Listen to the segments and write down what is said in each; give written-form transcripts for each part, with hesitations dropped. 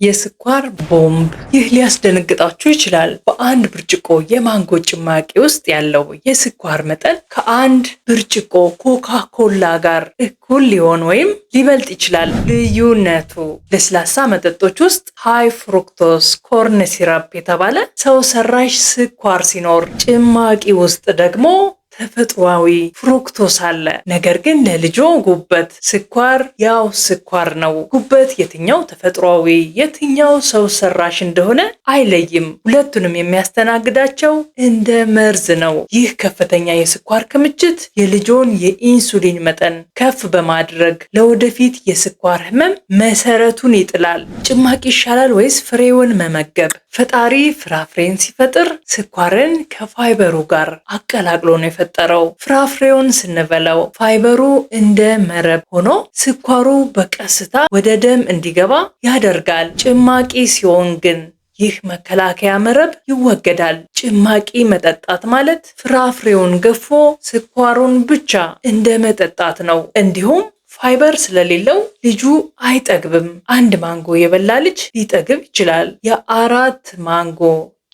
የስኳር ቦምብ። ይህ ሊያስደነግጣችሁ ይችላል። በአንድ ብርጭቆ የማንጎ ጭማቂ ውስጥ ያለው የስኳር መጠን ከአንድ ብርጭቆ ኮካ ኮላ ጋር እኩል ሊሆን ወይም ሊበልጥ ይችላል። ልዩነቱ ለስላሳ መጠጦች ውስጥ ሃይ ፍሩክቶስ ኮርን ሲረፕ የተባለ ሰው ሰራሽ ስኳር ሲኖር፣ ጭማቂ ውስጥ ደግሞ ተፈጥሯዊ ፍሩክቶስ አለ። ነገር ግን ለልጆ ጉበት ስኳር ያው ስኳር ነው። ጉበት የትኛው ተፈጥሯዊ የትኛው ሰው ሰራሽ እንደሆነ አይለይም። ሁለቱንም የሚያስተናግዳቸው እንደ መርዝ ነው። ይህ ከፍተኛ የስኳር ክምችት የልጆን የኢንሱሊን መጠን ከፍ በማድረግ ለወደፊት የስኳር ህመም መሰረቱን ይጥላል። ጭማቂ ይሻላል ወይስ ፍሬውን መመገብ? ፈጣሪ ፍራፍሬን ሲፈጥር ስኳርን ከፋይበሩ ጋር አቀላቅሎ ነው የፈጠረው። ፍራፍሬውን ስንበላው ፋይበሩ እንደ መረብ ሆኖ ስኳሩ በቀስታ ወደ ደም እንዲገባ ያደርጋል። ጭማቂ ሲሆን ግን ይህ መከላከያ መረብ ይወገዳል። ጭማቂ መጠጣት ማለት ፍራፍሬውን ገፎ ስኳሩን ብቻ እንደ መጠጣት ነው። እንዲሁም ፋይበር ስለሌለው ልጁ አይጠግብም። አንድ ማንጎ የበላ ልጅ ሊጠግብ ይችላል። የአራት ማንጎ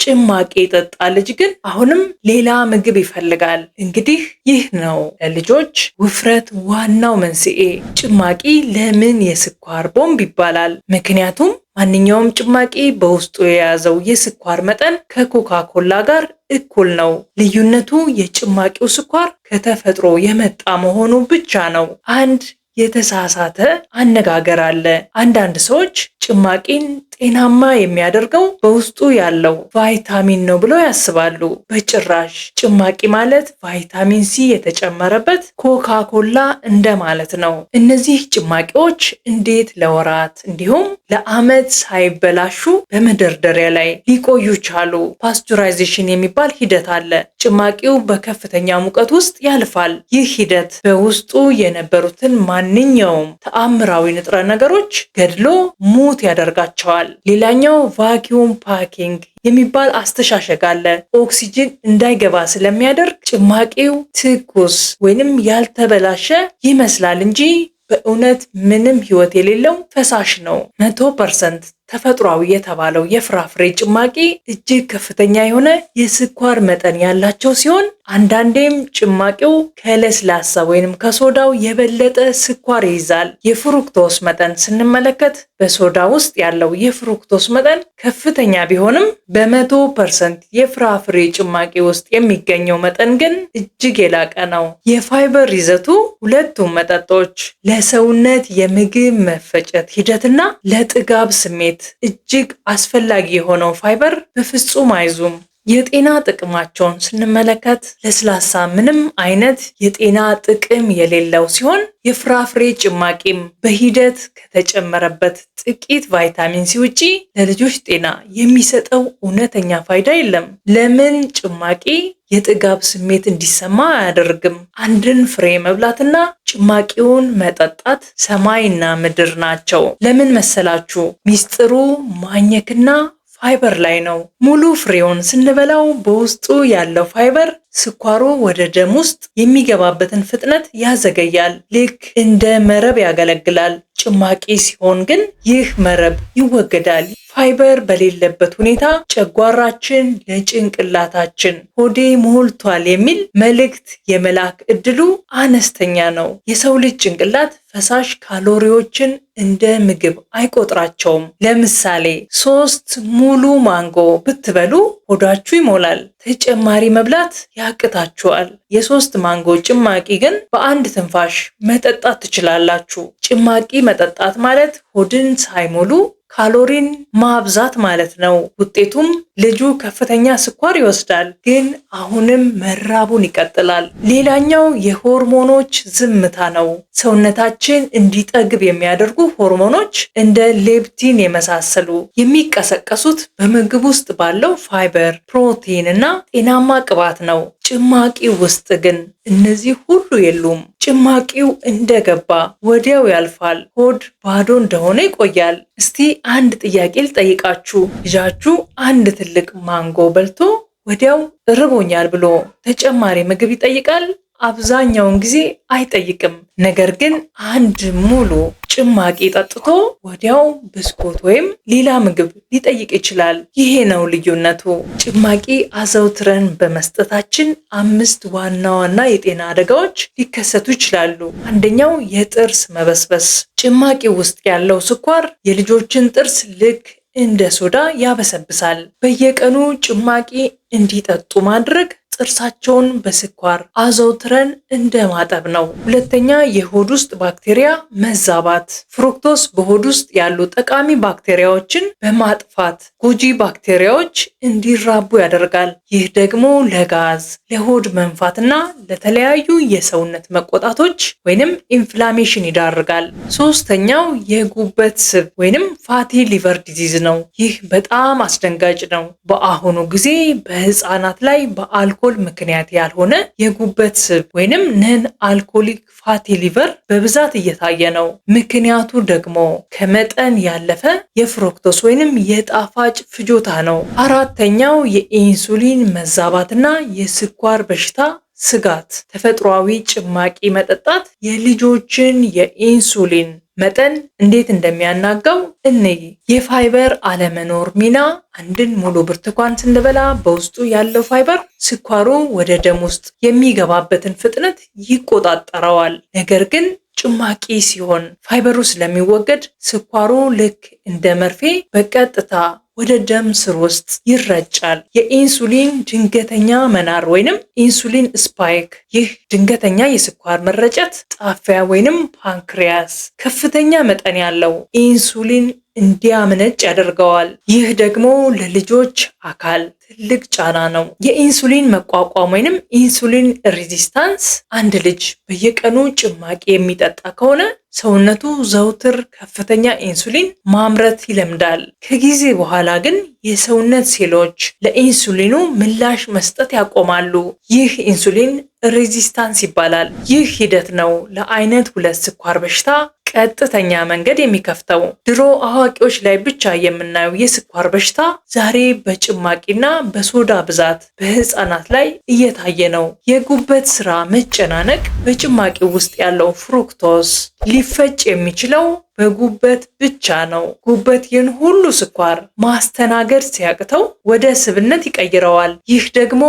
ጭማቂ የጠጣ ልጅ ግን አሁንም ሌላ ምግብ ይፈልጋል። እንግዲህ ይህ ነው ለልጆች ውፍረት ዋናው መንስኤ። ጭማቂ ለምን የስኳር ቦምብ ይባላል? ምክንያቱም ማንኛውም ጭማቂ በውስጡ የያዘው የስኳር መጠን ከኮካ ኮላ ጋር እኩል ነው። ልዩነቱ የጭማቂው ስኳር ከተፈጥሮ የመጣ መሆኑ ብቻ ነው። አንድ የተሳሳተ አነጋገር አለ። አንዳንድ ሰዎች ጭማቂን ጤናማ የሚያደርገው በውስጡ ያለው ቫይታሚን ነው ብለው ያስባሉ። በጭራሽ። ጭማቂ ማለት ቫይታሚን ሲ የተጨመረበት ኮካ ኮላ እንደማለት ነው። እነዚህ ጭማቂዎች እንዴት ለወራት እንዲሁም ለዓመት ሳይበላሹ በመደርደሪያ ላይ ሊቆዩ ቻሉ? ፓስቸራይዜሽን የሚባል ሂደት አለ። ጭማቂው በከፍተኛ ሙቀት ውስጥ ያልፋል። ይህ ሂደት በውስጡ የነበሩትን ማንኛውም ተአምራዊ ንጥረ ነገሮች ገድሎ ሙት ያደርጋቸዋል። ሌላኛው ቫኪዩም ፓኪንግ የሚባል አስተሻሸግ አለ። ኦክሲጅን እንዳይገባ ስለሚያደርግ ጭማቂው ትኩስ ወይንም ያልተበላሸ ይመስላል እንጂ በእውነት ምንም ህይወት የሌለው ፈሳሽ ነው። 100% ተፈጥሯዊ የተባለው የፍራፍሬ ጭማቂ እጅግ ከፍተኛ የሆነ የስኳር መጠን ያላቸው ሲሆን አንዳንዴም ጭማቂው ከለስላሳ ወይንም ከሶዳው የበለጠ ስኳር ይይዛል። የፍሩክቶስ መጠን ስንመለከት በሶዳ ውስጥ ያለው የፍሩክቶስ መጠን ከፍተኛ ቢሆንም በ100% የፍራፍሬ ጭማቂ ውስጥ የሚገኘው መጠን ግን እጅግ የላቀ ነው። የፋይበር ይዘቱ ሁለቱም መጠጦች ለሰውነት የምግብ መፈጨት ሂደትና ለጥጋብ ስሜት እጅግ አስፈላጊ የሆነው ፋይበር በፍጹም አይዙም። የጤና ጥቅማቸውን ስንመለከት ለስላሳ ምንም አይነት የጤና ጥቅም የሌለው ሲሆን የፍራፍሬ ጭማቂም በሂደት ከተጨመረበት ጥቂት ቫይታሚን ሲ ውጪ ለልጆች ጤና የሚሰጠው እውነተኛ ፋይዳ የለም። ለምን ጭማቂ የጥጋብ ስሜት እንዲሰማ አያደርግም? አንድን ፍሬ መብላትና ጭማቂውን መጠጣት ሰማይና ምድር ናቸው። ለምን መሰላችሁ? ሚስጥሩ ማኘክና ፋይበር ላይ ነው። ሙሉ ፍሬውን ስንበላው በውስጡ ያለው ፋይበር ስኳሩ ወደ ደም ውስጥ የሚገባበትን ፍጥነት ያዘገያል። ልክ እንደ መረብ ያገለግላል። ጭማቂ ሲሆን ግን ይህ መረብ ይወገዳል። ፋይበር በሌለበት ሁኔታ ጨጓራችን ለጭንቅላታችን ሆዴ ሞልቷል የሚል መልእክት የመላክ እድሉ አነስተኛ ነው። የሰው ልጅ ጭንቅላት ፈሳሽ ካሎሪዎችን እንደ ምግብ አይቆጥራቸውም። ለምሳሌ 3 ሙሉ ማንጎ ብትበሉ ሆዳችሁ ይሞላል። ተጨማሪ መብላት ያቅታችኋል። የ3 ማንጎ ጭማቂ ግን በአንድ ትንፋሽ መጠጣት ትችላላችሁ። ጭማቂ መጠጣት ማለት ሆድን ሳይሞሉ ካሎሪን ማብዛት ማለት ነው። ውጤቱም ልጁ ከፍተኛ ስኳር ይወስዳል፣ ግን አሁንም መራቡን ይቀጥላል። ሌላኛው የሆርሞኖች ዝምታ ነው። ሰውነታችን እንዲጠግብ የሚያደርጉ ሆርሞኖች እንደ ሌፕቲን የመሳሰሉ የሚቀሰቀሱት በምግብ ውስጥ ባለው ፋይበር፣ ፕሮቲን እና ጤናማ ቅባት ነው። ጭማቂ ውስጥ ግን እነዚህ ሁሉ የሉም። ጭማቂው እንደገባ ወዲያው ያልፋል። ሆድ ባዶ እንደሆነ ይቆያል። እስቲ አንድ ጥያቄ ልጠይቃችሁ። ልጃችሁ አንድ ትልቅ ማንጎ በልቶ ወዲያው ርቦኛል ብሎ ተጨማሪ ምግብ ይጠይቃል? አብዛኛውን ጊዜ አይጠይቅም። ነገር ግን አንድ ሙሉ ጭማቂ ጠጥቶ ወዲያው ብስኩት ወይም ሌላ ምግብ ሊጠይቅ ይችላል። ይሄ ነው ልዩነቱ። ጭማቂ አዘውትረን በመስጠታችን 5 ዋና ዋና የጤና አደጋዎች ሊከሰቱ ይችላሉ። አንደኛው የጥርስ መበስበስ። ጭማቂ ውስጥ ያለው ስኳር የልጆችን ጥርስ ልክ እንደ ሶዳ ያበሰብሳል። በየቀኑ ጭማቂ እንዲጠጡ ማድረግ ጥርሳቸውን በስኳር አዘውትረን እንደ ማጠብ ነው። ሁለተኛ የሆድ ውስጥ ባክቴሪያ መዛባት። ፍሩክቶስ በሆድ ውስጥ ያሉ ጠቃሚ ባክቴሪያዎችን በማጥፋት ጎጂ ባክቴሪያዎች እንዲራቡ ያደርጋል። ይህ ደግሞ ለጋዝ፣ ለሆድ መንፋትና ለተለያዩ የሰውነት መቆጣቶች ወይንም ኢንፍላሜሽን ይዳርጋል። ሶስተኛው የጉበት ስብ ወይንም ፋቲ ሊቨር ዲዚዝ ነው። ይህ በጣም አስደንጋጭ ነው። በአሁኑ ጊዜ በህፃናት ላይ በአልኮል ምክንያት ያልሆነ የጉበት ስብ ወይንም ነን አልኮሊክ ፋቲ ሊቨር በብዛት እየታየ ነው። ምክንያቱ ደግሞ ከመጠን ያለፈ የፍሩክቶስ ወይንም የጣፋጭ ፍጆታ ነው። አራተኛው የኢንሱሊን መዛባትና የስኳር በሽታ ስጋት። ተፈጥሯዊ ጭማቂ መጠጣት የልጆችን የኢንሱሊን መጠን እንዴት እንደሚያናጋው እንይ። የፋይበር አለመኖር ሚና። አንድን ሙሉ ብርቱካን ስንበላ በውስጡ ያለው ፋይበር ስኳሩ ወደ ደም ውስጥ የሚገባበትን ፍጥነት ይቆጣጠረዋል። ነገር ግን ጭማቂ ሲሆን ፋይበሩ ስለሚወገድ ስኳሩ ልክ እንደ መርፌ በቀጥታ ወደ ደም ስር ውስጥ ይረጫል። የኢንሱሊን ድንገተኛ መናር ወይንም ኢንሱሊን ስፓይክ። ይህ ድንገተኛ የስኳር መረጨት ጣፊያ ወይንም ፓንክሪያስ ከፍተኛ መጠን ያለው ኢንሱሊን እንዲያመነጭ ያደርገዋል። ይህ ደግሞ ለልጆች አካል ትልቅ ጫና ነው። የኢንሱሊን መቋቋም ወይንም ኢንሱሊን ሬዚስታንስ። አንድ ልጅ በየቀኑ ጭማቂ የሚጠጣ ከሆነ ሰውነቱ ዘውትር ከፍተኛ ኢንሱሊን ማምረት ይለምዳል። ከጊዜ በኋላ ግን የሰውነት ሴሎች ለኢንሱሊኑ ምላሽ መስጠት ያቆማሉ። ይህ ኢንሱሊን ሬዚስታንስ ይባላል። ይህ ሂደት ነው ለአይነት 2 ስኳር በሽታ ቀጥተኛ መንገድ የሚከፍተው። ድሮ አዋቂዎች ላይ ብቻ የምናየው የስኳር በሽታ ዛሬ በጭማቂና በሶዳ ብዛት በህፃናት ላይ እየታየ ነው። የጉበት ስራ መጨናነቅ። በጭማቂ ውስጥ ያለው ፍሩክቶስ ሊፈጭ የሚችለው በጉበት ብቻ ነው። ጉበት ይህን ሁሉ ስኳር ማስተናገድ ሲያቅተው ወደ ስብነት ይቀይረዋል። ይህ ደግሞ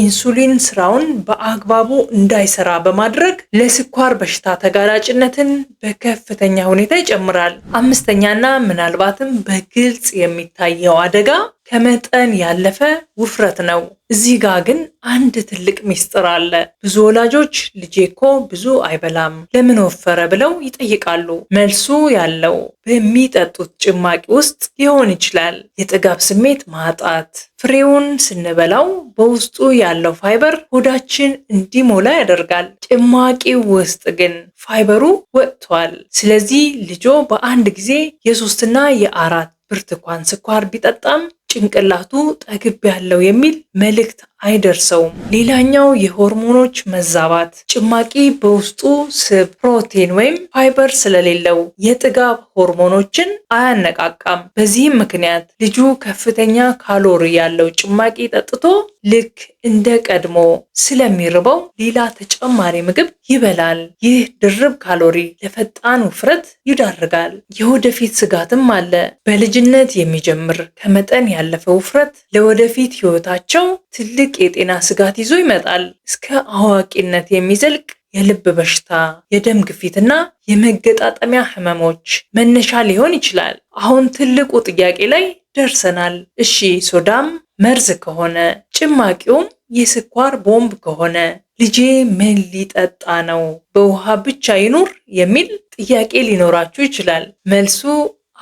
ኢንሱሊን ስራውን በአግባቡ እንዳይሰራ በማድረግ ለስኳር በሽታ ተጋላጭነትን በከፍተኛ ሁኔታ ይጨምራል። አምስተኛና ምናልባትም በግልጽ የሚታየው አደጋ ከመጠን ያለፈ ውፍረት ነው። እዚህ ጋር ግን አንድ ትልቅ ሚስጥር አለ። ብዙ ወላጆች ልጄ እኮ ብዙ አይበላም ለምን ወፈረ ብለው ይጠይቃሉ። መልሱ ያለው በሚጠጡት ጭማቂ ውስጥ ሊሆን ይችላል። የጥጋብ ስሜት ማጣት። ፍሬውን ስንበላው በውስጡ ያለው ፋይበር ሆዳችን እንዲሞላ ያደርጋል። ጭማቂው ውስጥ ግን ፋይበሩ ወጥቷል። ስለዚህ ልጆ በአንድ ጊዜ የ3 እና የ4 ብርቱካን ስኳር ቢጠጣም ጭንቅላቱ ጠግብ ያለው የሚል መልእክት አይደርሰውም። ሌላኛው የሆርሞኖች መዛባት። ጭማቂ በውስጡ ስብ፣ ፕሮቲን ወይም ፋይበር ስለሌለው የጥጋብ ሆርሞኖችን አያነቃቃም። በዚህም ምክንያት ልጁ ከፍተኛ ካሎሪ ያለው ጭማቂ ጠጥቶ ልክ እንደ ቀድሞ ስለሚርበው ሌላ ተጨማሪ ምግብ ይበላል። ይህ ድርብ ካሎሪ ለፈጣን ውፍረት ይዳርጋል። የወደፊት ስጋትም አለ። በልጅነት የሚጀምር ከመጠን ያለፈ ውፍረት ለወደፊት ህይወታቸው ትልቅ የጤና ስጋት ይዞ ይመጣል። እስከ አዋቂነት የሚዘልቅ የልብ በሽታ፣ የደም ግፊትና የመገጣጠሚያ ህመሞች መነሻ ሊሆን ይችላል። አሁን ትልቁ ጥያቄ ላይ ደርሰናል። እሺ ሶዳም መርዝ ከሆነ ጭማቂውም የስኳር ቦምብ ከሆነ ልጄ ምን ሊጠጣ ነው? በውሃ ብቻ ይኑር የሚል ጥያቄ ሊኖራችሁ ይችላል። መልሱ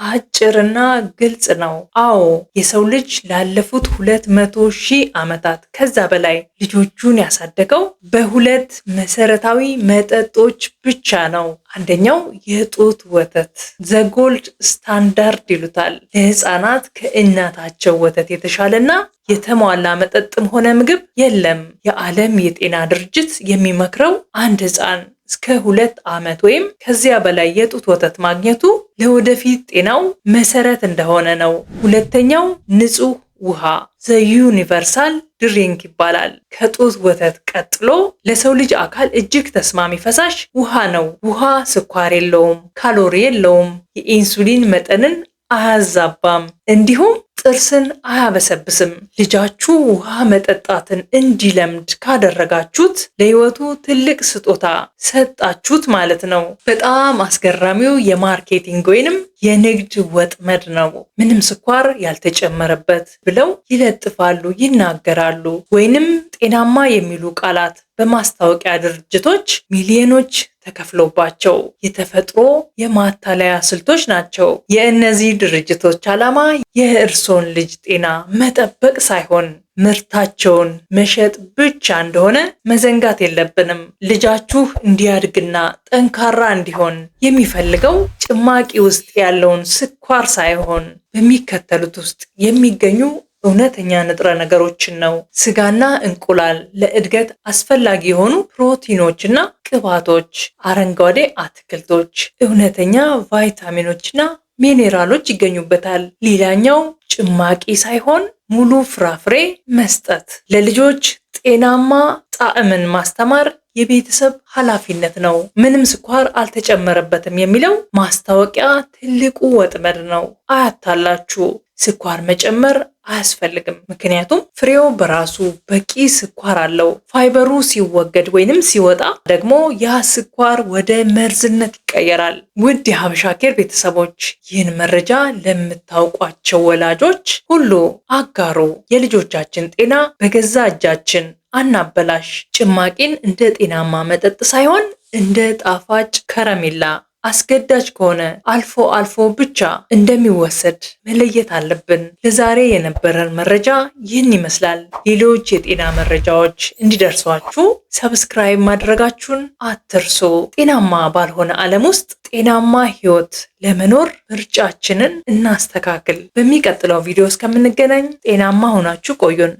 አጭርና ግልጽ ነው። አዎ፣ የሰው ልጅ ላለፉት 200,000 ዓመታት ከዛ በላይ ልጆቹን ያሳደገው በሁለት መሰረታዊ መጠጦች ብቻ ነው። አንደኛው የጡት ወተት ዘጎልድ ስታንዳርድ ይሉታል። ለህፃናት ከእናታቸው ወተት የተሻለና የተሟላ መጠጥም ሆነ ምግብ የለም። የዓለም የጤና ድርጅት የሚመክረው አንድ ህፃን እስከ 2 ዓመት ወይም ከዚያ በላይ የጡት ወተት ማግኘቱ ለወደፊት ጤናው መሰረት እንደሆነ ነው። ሁለተኛው ንጹህ ውሃ ዘ ዩኒቨርሳል ድሪንክ ይባላል። ከጡት ወተት ቀጥሎ ለሰው ልጅ አካል እጅግ ተስማሚ ፈሳሽ ውሃ ነው። ውሃ ስኳር የለውም፣ ካሎሪ የለውም፣ የኢንሱሊን መጠንን አያዛባም፣ እንዲሁም ጥርስን አያበሰብስም። ልጃችሁ ውሃ መጠጣትን እንዲለምድ ካደረጋችሁት ለሕይወቱ ትልቅ ስጦታ ሰጣችሁት ማለት ነው። በጣም አስገራሚው የማርኬቲንግ ወይንም የንግድ ወጥመድ ነው። ምንም ስኳር ያልተጨመረበት ብለው ይለጥፋሉ፣ ይናገራሉ። ወይንም ጤናማ የሚሉ ቃላት በማስታወቂያ ድርጅቶች ሚሊዮኖች ተከፍሎባቸው የተፈጥሮ የማታለያ ስልቶች ናቸው። የእነዚህ ድርጅቶች ዓላማ የእርሶን ልጅ ጤና መጠበቅ ሳይሆን ምርታቸውን መሸጥ ብቻ እንደሆነ መዘንጋት የለብንም። ልጃችሁ እንዲያድግና ጠንካራ እንዲሆን የሚፈልገው ጭማቂ ውስጥ ያለውን ስኳር ሳይሆን በሚከተሉት ውስጥ የሚገኙ እውነተኛ ንጥረ ነገሮችን ነው። ስጋና እንቁላል ለእድገት አስፈላጊ የሆኑ ፕሮቲኖችና ቅባቶች፣ አረንጓዴ አትክልቶች፣ እውነተኛ ቫይታሚኖችና ሚኔራሎች ይገኙበታል። ሌላኛው ጭማቂ ሳይሆን ሙሉ ፍራፍሬ መስጠት። ለልጆች ጤናማ ጣዕምን ማስተማር የቤተሰብ ኃላፊነት ነው። ምንም ስኳር አልተጨመረበትም የሚለው ማስታወቂያ ትልቁ ወጥመድ ነው። አያታላችሁ። ስኳር መጨመር አያስፈልግም፣ ምክንያቱም ፍሬው በራሱ በቂ ስኳር አለው። ፋይበሩ ሲወገድ ወይንም ሲወጣ ደግሞ ያ ስኳር ወደ መርዝነት ይቀየራል። ውድ የሀበሻ ኬር ቤተሰቦች ይህን መረጃ ለምታውቋቸው ወላጆች ሁሉ አጋሩ። የልጆቻችን ጤና በገዛ እጃችን አናበላሽ። ጭማቂን እንደ ጤናማ መጠጥ ሳይሆን እንደ ጣፋጭ ከረሜላ አስገዳጅ ከሆነ አልፎ አልፎ ብቻ እንደሚወሰድ መለየት አለብን። ለዛሬ የነበረን መረጃ ይህን ይመስላል። ሌሎች የጤና መረጃዎች እንዲደርሷችሁ ሰብስክራይብ ማድረጋችሁን አትርሱ። ጤናማ ባልሆነ ዓለም ውስጥ ጤናማ ሕይወት ለመኖር ምርጫችንን እናስተካክል። በሚቀጥለው ቪዲዮ እስከምንገናኝ ጤናማ ሆናችሁ ቆዩን።